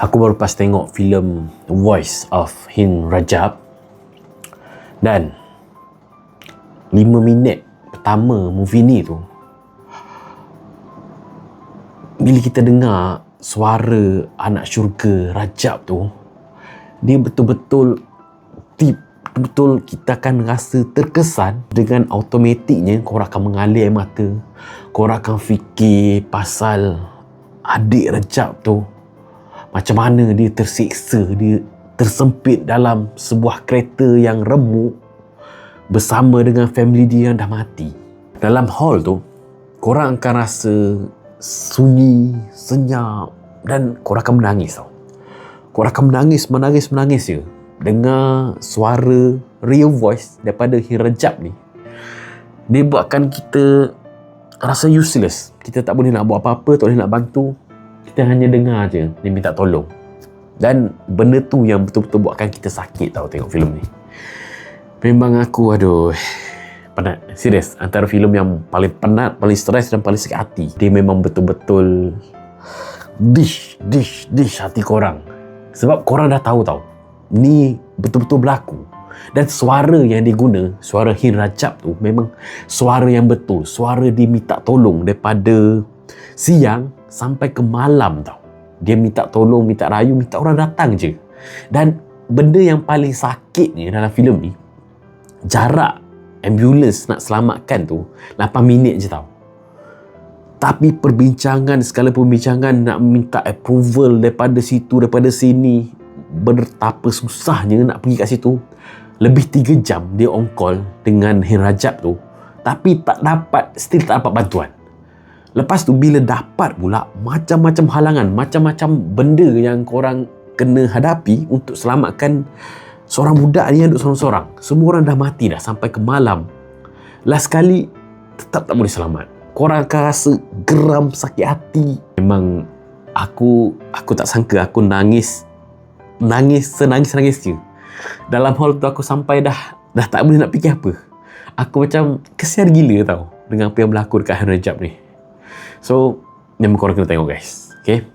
Aku baru pas tengok filem Voice of Hin Rajab, dan 5 minit pertama movie ni tu, bila kita dengar suara anak syurga Rajab tu, dia betul-betul deep, betul kita akan rasa terkesan. Dengan automatiknya korang akan mengalir air mata, korang akan fikir pasal adik Rajab tu, macam mana dia tersiksa, dia tersempit dalam sebuah kereta yang remuk bersama dengan family dia yang dah mati. Dalam hall tu, korang akan rasa sunyi, senyap, dan korang akan menangis tau. Korang akan menangis je. Dengar suara real voice daripada Hin Rajab ni, dia buatkan kita rasa useless. Kita tak boleh nak buat apa-apa, tak boleh nak bantu. Kita hanya dengar je dia minta tolong. Dan benda tu yang betul-betul buatkan kita sakit tau tengok filem ni. Memang aku penat. Serius, antara filem yang paling penat, paling stres dan paling sakit hati. Dia memang betul-betul dish hati korang. Sebab korang dah tahu tau, ni betul-betul berlaku. Dan suara yang dia guna, suara Hin Rajab tu, memang suara yang betul. Suara dia minta tolong daripada siang sampai ke malam tau. Dia minta tolong, minta rayu, minta orang datang je. Dan benda yang paling sakitnya dalam filem ni, jarak ambulans nak selamatkan tu 8 minit je tau. Tapi segala perbincangan nak minta approval daripada situ, daripada sini, betapa susahnya nak pergi kat situ. Lebih 3 jam dia on call dengan Hin Rajab tu, tapi still tak dapat bantuan. Lepas tu bila dapat pula, macam-macam halangan, macam-macam benda yang korang kena hadapi untuk selamatkan seorang budak ni yang duduk sorang-sorang. Semua orang dah mati dah sampai ke malam. Last kali tetap tak boleh selamat. Korang akan rasa geram, sakit hati. Memang aku tak sangka aku nangis senangis je. Dalam hall tu aku sampai dah tak boleh nak fikir apa. Aku macam kesian gila tau dengan apa yang berlaku dekat Hin Rajab ni. So, memang korang kena tengok guys. Okay?